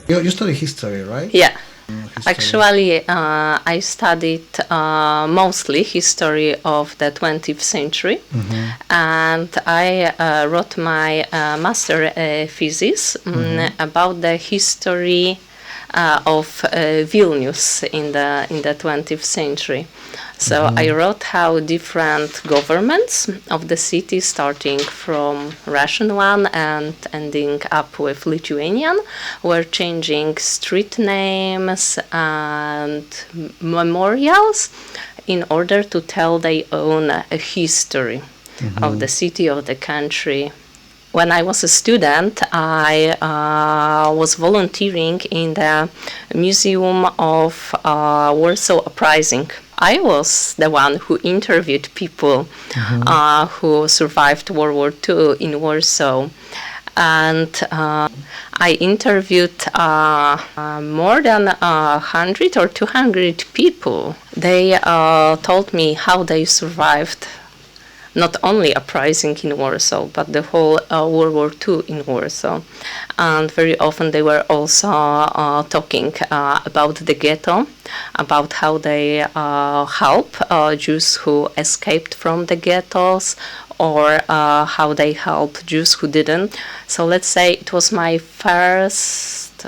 You study history, right? Yeah. History. Actually, I studied mostly history of the 20th century, and I wrote my master thesis about the history of Vilnius in the 20th century. So I wrote how different governments of the city, starting from Russian one and ending up with Lithuanian, were changing street names and memorials in order to tell their own history of the city, of the country. When I was a student, I was volunteering in the Museum of Warsaw Uprising. I was the one who interviewed people who survived World War II in Warsaw. And I interviewed more than 100 or 200 people. They told me how they survived not only uprising in Warsaw, but the whole World War II in Warsaw. And very often they were also talking about the ghetto, about how they help Jews who escaped from the ghettos, or how they help Jews who didn't. So let's say it was my first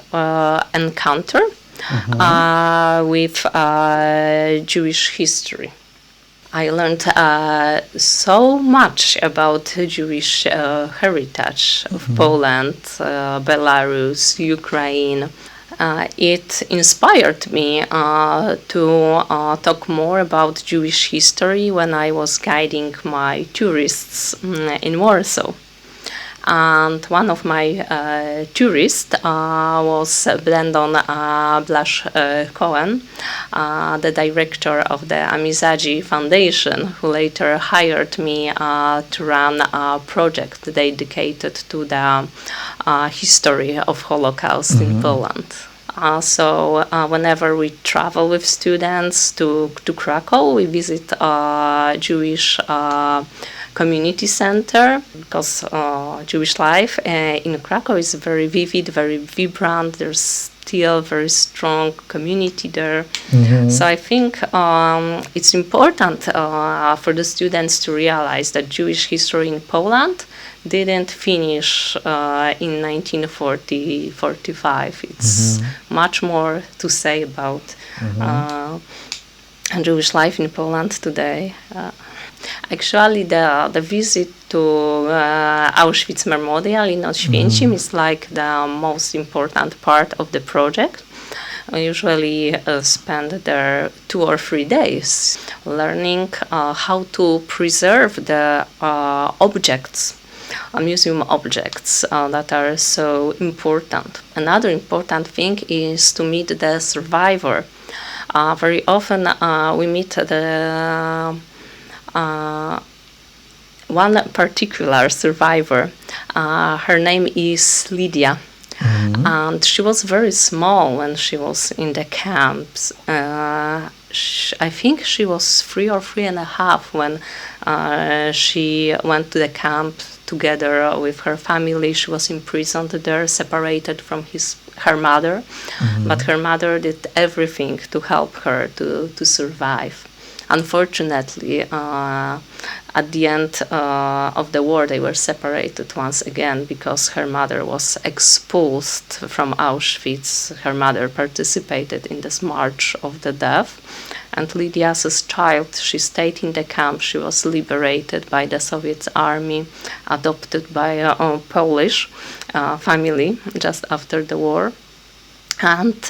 encounter with Jewish history. I learned so much about Jewish heritage of Poland, Belarus, Ukraine. It inspired me to talk more about Jewish history when I was guiding my tourists in Warsaw. And one of my tourists was Brandon Blasz-Cohen, the director of the Amizaji Foundation, who later hired me to run a project dedicated to the history of Holocaust in Poland. So whenever we travel with students to Krakow, we visit Jewish community center, because Jewish life in Krakow is very vivid, very vibrant. There's still very strong community there. So I think it's important for the students to realize that Jewish history in Poland didn't finish in 1940-45. It's much more to say about Jewish life in Poland today. Actually, the visit to Auschwitz Memorial in Oświęcim is like the most important part of the project. I usually spend there 2 or 3 days learning how to preserve the objects, museum objects that are so important. Another important thing is to meet the survivor. Very often we meet the one particular survivor. Her name is Lydia. And she was very small when she was in the camps. I think she was 3 or 3.5 when she went to the camp together with her family. She was imprisoned there, separated from her mother. But her mother did everything to help her to survive. Unfortunately, at the end of the war, they were separated once again because her mother was expulsed from Auschwitz. Her mother participated in this march of the death. And Lydia, as a child, she stayed in the camp. She was liberated by the Soviet army, adopted by a Polish family just after the war. And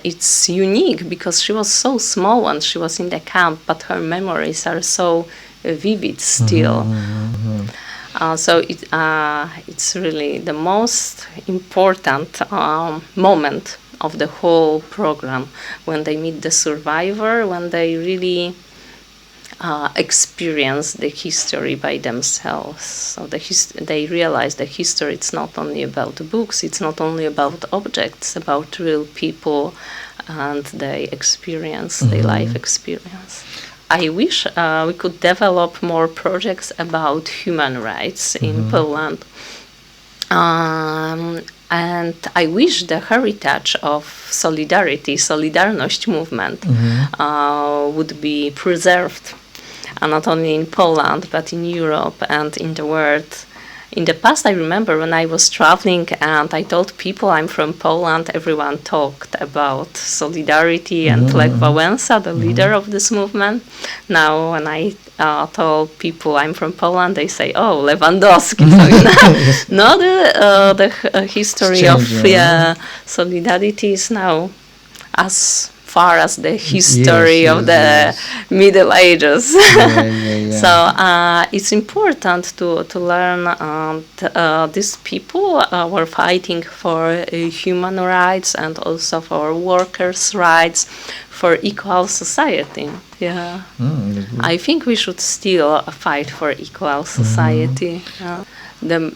it's unique because she was so small when she was in the camp, but her memories are so vivid still. So it's really the most important moment of the whole program, when they meet the survivor, when they really experience the history by themselves. So they realize that history, it's not only about books, it's not only about objects, about real people and their experience, their life experience. I wish we could develop more projects about human rights in Poland. And I wish the heritage of solidarity, Solidarność movement, would be preserved, not only in Poland, but in Europe and in the world. In the past, I remember when I was traveling and I told people I'm from Poland, everyone talked about solidarity and Lech Wałęsa, the leader of this movement. Now, when I told people I'm from Poland, they say, "Oh, Lewandowski." So, no, the history of solidarity is now as far as the history of the Middle Ages. So it's important to learn these people were fighting for human rights and also for workers' rights, for equal society. I think we should still fight for equal society. The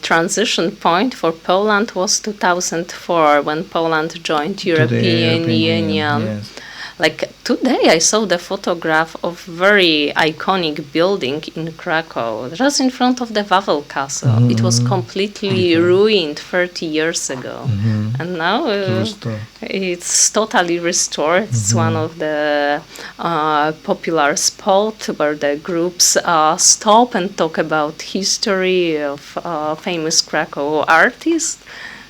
transition point for Poland was 2004 when Poland joined European Union. Yes. Like today I saw the photograph of very iconic building in Krakow, just in front of the Wawel Castle. It was completely ruined 30 years ago. And now it's totally restored. It's one of the popular spots where the groups stop and talk about history of famous Krakow artists.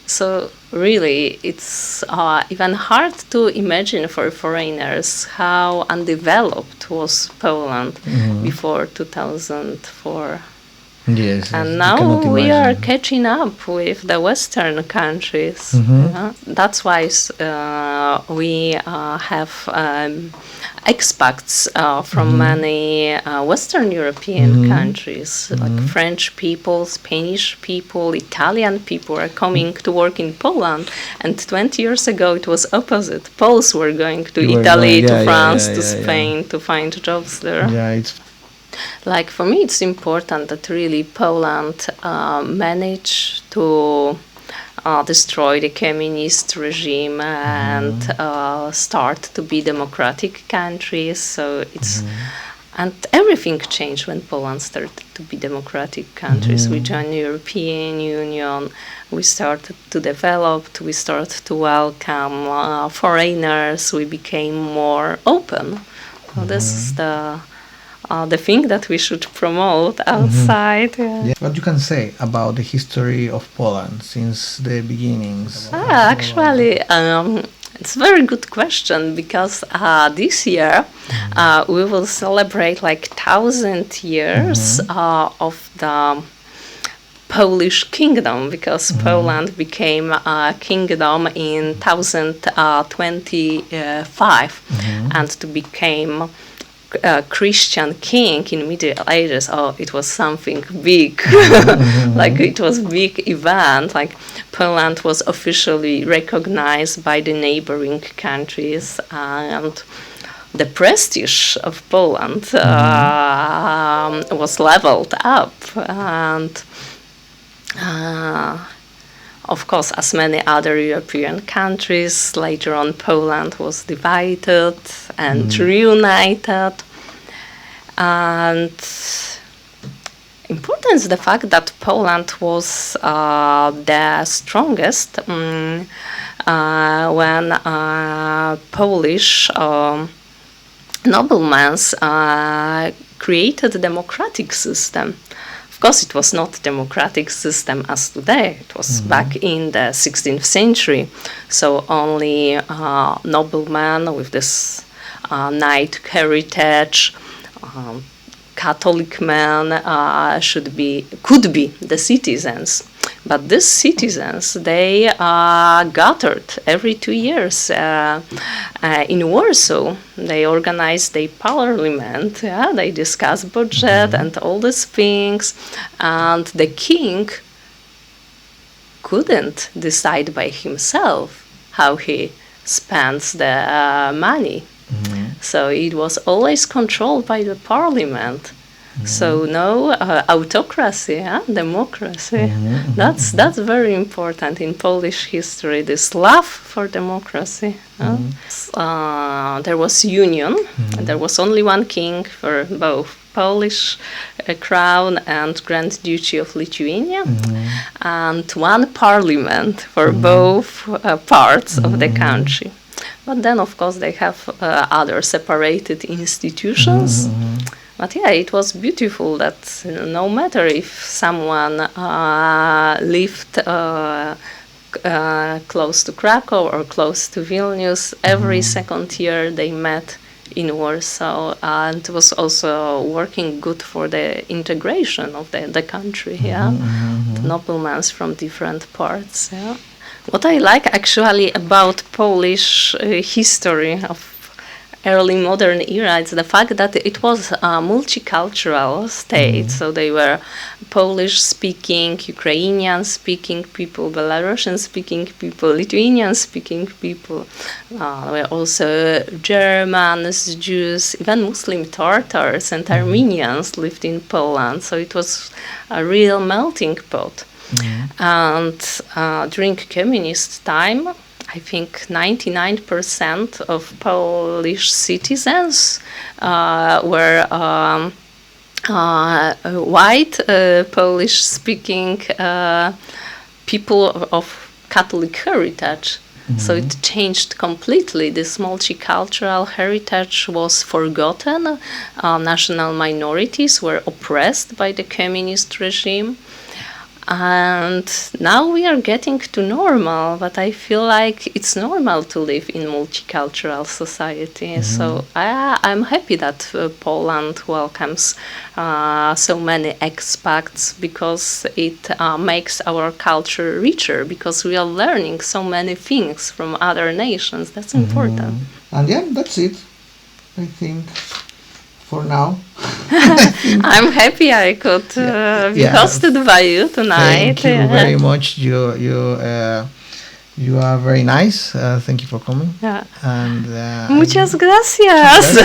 So really, it's even hard to imagine for foreigners how undeveloped was Poland before 2004. Yes, and now we are catching up with the Western countries. That's why we have expats from many Western European countries, like French people, Spanish people, Italian people are coming to work in Poland. And 20 years ago it was opposite. Poles were going to Italy, to France, to Spain to find jobs there. Like for me, it's important that really Poland managed to destroy the communist regime and start to be democratic countries. So it's and everything changed when Poland started to be democratic countries. We joined the European Union. We started to develop. We started to welcome foreigners. We became more open. So this is the thing that we should promote outside. What you can say about the history of Poland since the beginnings? Actually, it's a very good question because this year we will celebrate like 1,000 years of the Polish kingdom, because Poland became a kingdom in 1025 and to become Christian king in Middle Ages, it was something big. Like it was big event. Like Poland was officially recognized by the neighboring countries, and the prestige of Poland was leveled up. And of course, as many other European countries, later on Poland was divided and reunited. And important is the fact that Poland was the strongest when Polish noblemen created a democratic system. Of course, it was not a democratic system as today. It was back in the 16th century. So only noblemen with this knight heritage, Catholic men could be the citizens. But these citizens, they gathered every 2 years in Warsaw. They organized a parliament. They discussed budget and all these things. And the king couldn't decide by himself how he spends the money. So it was always controlled by the parliament. So no autocracy, democracy. That's very important in Polish history. This love for democracy. There was union. And there was only one king for both Polish crown and Grand Duchy of Lithuania, and one parliament for both parts of the country. But then, of course, they have other separated institutions. But yeah, it was beautiful that no matter if someone lived close to Krakow or close to Vilnius, every second year they met in Warsaw, and it was also working good for the integration of the country. Yeah, the noblemen from different parts. Yeah. What I like actually about Polish history of early modern era is the fact that it was a multicultural state. So they were Polish-speaking, Ukrainian-speaking people, Belarusian-speaking people, Lithuanian-speaking people. There were also Germans, Jews, even Muslim Tartars and Armenians lived in Poland. So it was a real melting pot. And during communist time, I think 99% of Polish citizens were white, Polish-speaking people of Catholic heritage. So it changed completely. This multicultural heritage was forgotten. National minorities were oppressed by the communist regime. And now we are getting to normal, but I feel like it's normal to live in multicultural society. So I'm happy that Poland welcomes so many expats, because it makes our culture richer, because we are learning so many things from other nations. That's important. And yeah, that's it, I think, for now. I'm happy I could be hosted by you tonight. Thank you very much. You are very nice. Thank you for coming. Yeah. And Muchas gracias.